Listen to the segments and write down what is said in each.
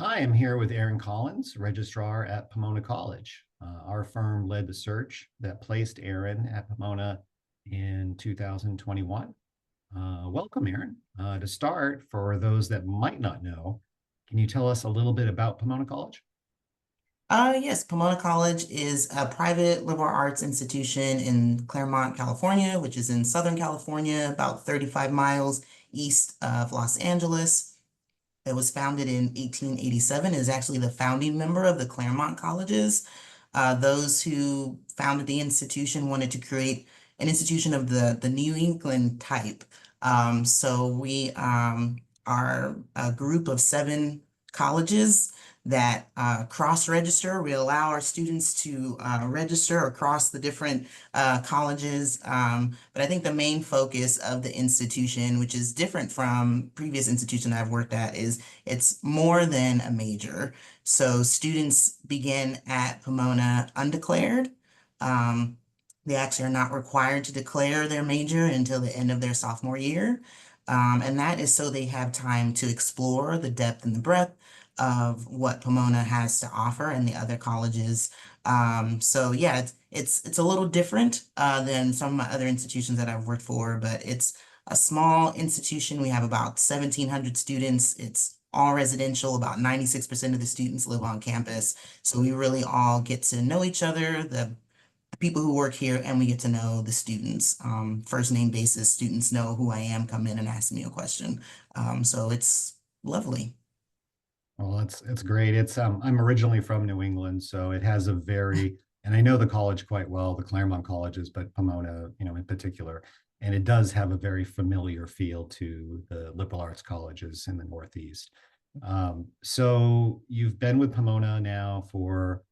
Hi, I'm here with Erin Collins, Registrar at Pomona College. Our firm led the search that placed Erin at Pomona in 2021. Welcome, Erin. To start, for those that might not know, can you tell us a little bit about Pomona College? Yes, Pomona College is a private liberal arts institution in Claremont, California, which is in Southern California, about 35 miles east of Los Angeles. It was founded in 1887, is actually the founding member of the Claremont colleges. Those who founded the institution wanted to create an institution of the New England type. So we are a group of 7 colleges that cross-register. We allow our students to register across the different colleges. But I think the main focus of the institution, which is different from previous institutions I've worked at, is it's more than a major. So students begin at Pomona undeclared. Um, they actually are not required to declare their major until the end of their sophomore year. And that is so they have time to explore the depth and the breadth of what Pomona has to offer and the other colleges. So yeah, it's a little different than some of my other institutions that I've worked for, but it's a small institution. We have about 1,700 students. It's all residential. About 96% of the students live on campus. So we really all get to know each other, the people who work here, and we get to know the students. First name basis, students know who I am, come in and ask me a question. So it's lovely. Well, it's great. I'm originally from New England, so it has a very, and I know the college quite well, the Claremont colleges, but Pomona, in particular, and it does have a very familiar feel to the liberal arts colleges in the Northeast. So you've been with Pomona now for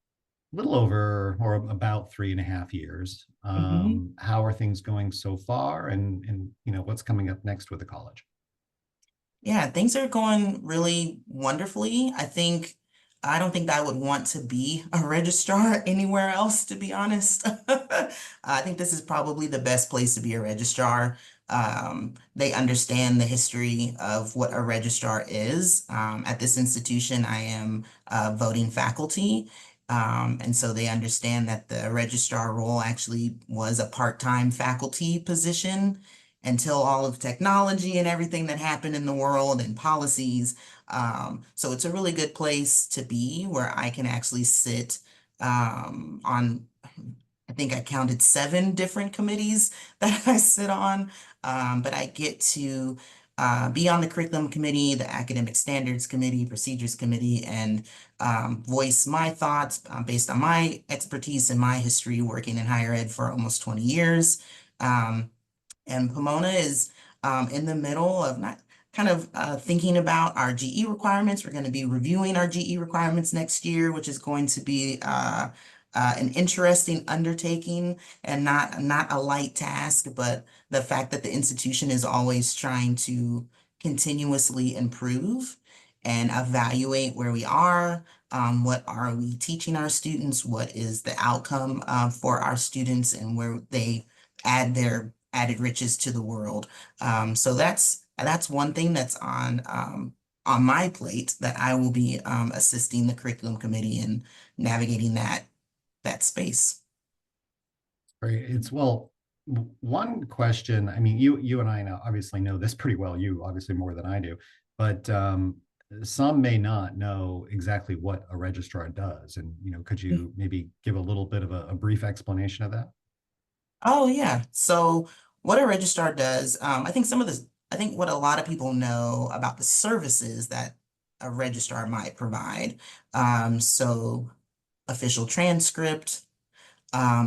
a little over or about 3.5 years. Mhm. How are things going so far, and what's coming up next with the college? Yeah, things are going really wonderfully. I don't think I would want to be a registrar anywhere else, to be honest. I think this is probably the best place to be a registrar. They understand the history of what a registrar is. At this institution, I am voting faculty. And so they understand that the registrar role actually was a part-time faculty position until all of technology and everything that happened in the world and policies. So it's a really good place to be where I can actually sit on, I think I counted 7 different committees that I sit on. But I get to be on the curriculum committee, the academic standards committee, procedures committee, and voice my thoughts based on my expertise and my history working in higher ed for almost 20 years. Um, and Pomona is in the middle of not kind of thinking about our GE requirements. We're going to be reviewing our GE requirements next year, which is going to be an interesting undertaking and not a light task, but the fact that the institution is always trying to continuously improve and evaluate where we are. What are we teaching our students? What is the outcome for our students and where they add their added riches to the world. So that's one thing that's on my plate that I will be assisting the curriculum committee in navigating that space. Right. One question. I mean, you and I now obviously know this pretty well. You obviously more than I do, but some may not know exactly what a registrar does. And could you maybe give a little bit of a brief explanation of that? Oh yeah. So what a registrar does, I think what a lot of people know about the services that a registrar might provide. So official transcript,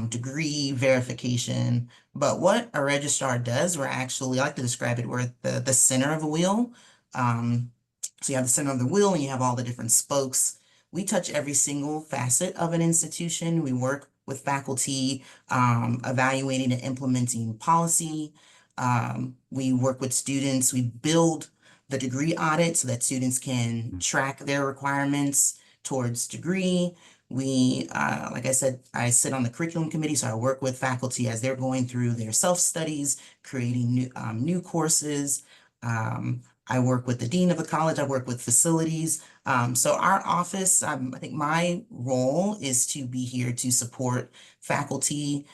degree verification. But what a registrar does, we're actually, I like to describe it, we're at the center of a wheel. So you have the center of the wheel and you have all the different spokes. We touch every single facet of an institution. We work with faculty, evaluating and implementing policy. We work with students. We build the degree audit so that students can track their requirements towards degree. Like I said, I sit on the curriculum committee, so I work with faculty as they're going through their self-studies, creating new courses. I work with the dean of the college. I work with facilities. So our office, I think my role is to be here to support faculty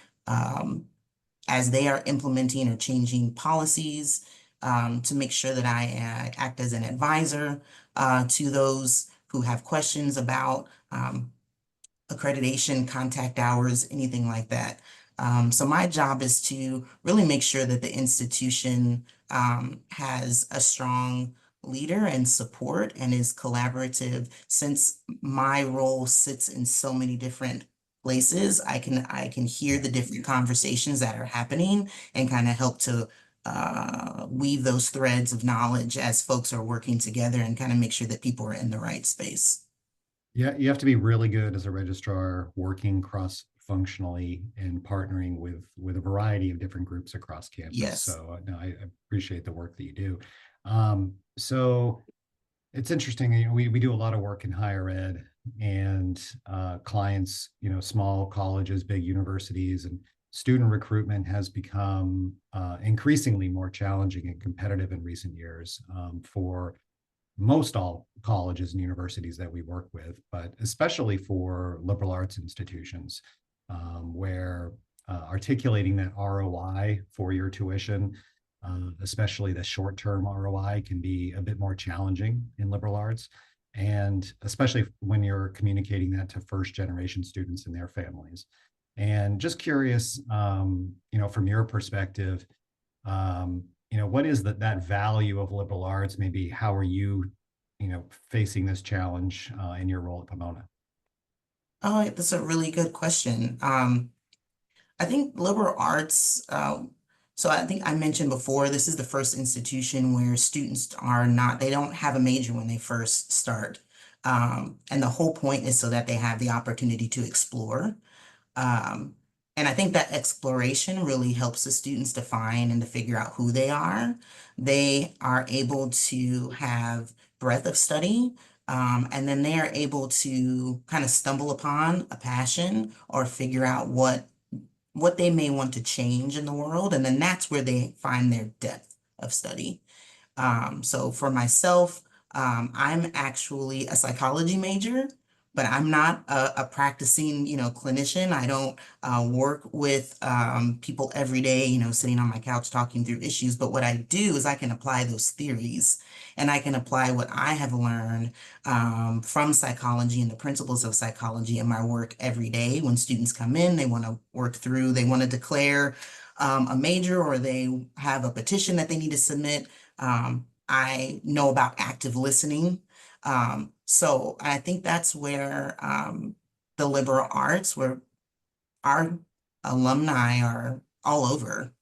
as they are implementing or changing policies, to make sure that I act as an advisor to those who have questions about accreditation, contact hours, anything like that. So my job is to really make sure that the institution has a strong leader and support and is collaborative. Since my role sits in so many different places, I can hear Yeah. the different conversations that are happening and kind of help to weave those threads of knowledge as folks are working together and kind of make sure that people are in the right space. Yeah, you have to be really good as a registrar, working cross-functionally and partnering with a variety of different groups across campus. Yes. So no, I appreciate the work that you do. So it's interesting. We do a lot of work in higher ed and clients, small colleges, big universities, and student recruitment has become increasingly more challenging and competitive in recent years for most all colleges and universities that we work with, but especially for liberal arts institutions, where articulating that ROI for your tuition, especially the short-term ROI, can be a bit more challenging in liberal arts, and especially when you're communicating that to first-generation students and their families. And just curious, from your perspective, what is that value of liberal arts? Maybe how are you, facing this challenge in your role at Pomona? Oh, that's a really good question. I think liberal arts, so I think I mentioned before, this is the first institution where students are not, they don't have a major when they first start. And the whole point is so that they have the opportunity to explore. Um, and I think that exploration really helps the students define and to figure out who they are. They are able to have breadth of study, and then they are able to kind of stumble upon a passion or figure out what they may want to change in the world, and then that's where they find their depth of study. So for myself, I'm actually a psychology major, but I'm not a practicing, clinician. I don't work with people every day, sitting on my couch talking through issues. But what I do is I can apply those theories and I can apply what I have learned from psychology and the principles of psychology in my work every day. When students come in, they want to work through, they want to declare a major or they have a petition that they need to submit. I know about active listening. So I think that's where the liberal arts, where our alumni are all over.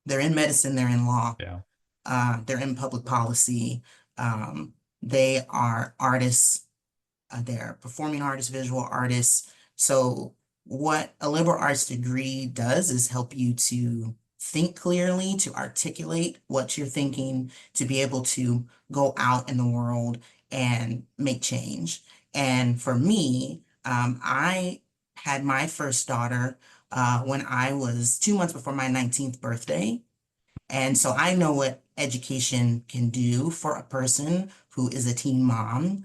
They're in medicine, they're in law, Yeah. they're in public policy, they are artists, they're performing artists, visual artists. So what a liberal arts degree does is help you to think clearly, to articulate what you're thinking, to be able to go out in the world and make change. And for me, I had my first daughter when I was 2 months before my 19th birthday. And so I know what education can do for a person who is a teen mom.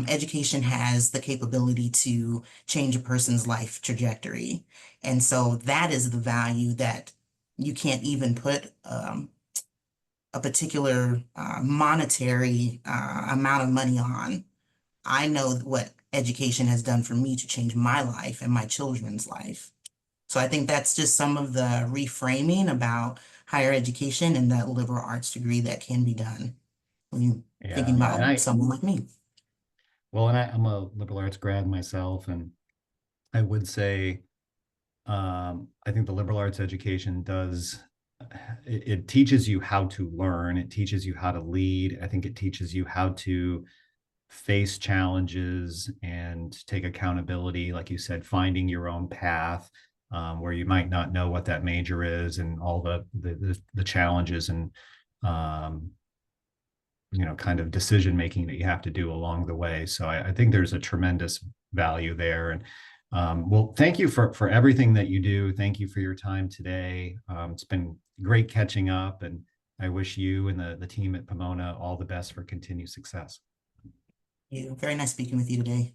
Education has the capability to change a person's life trajectory. And so that is the value that you can't even put a particular monetary amount of money on. I know what education has done for me to change my life and my children's life. So I think that's just some of the reframing about higher education and that liberal arts degree that can be done when you thinking Yeah. And about someone like me. I'm a liberal arts grad myself, and I would say I think the liberal arts education does it teaches you how to learn, it teaches you how to lead. I think it teaches you how to face challenges and take accountability, like you said, finding your own path, where you might not know what that major is and all the challenges and um, kind of decision making that you have to do along the way. So I think there's a tremendous value there. And well, thank you for everything that you do. Thank you for your time today. It's been great catching up, and I wish you and the team at Pomona all the best for continued success. You. Very nice speaking with you today.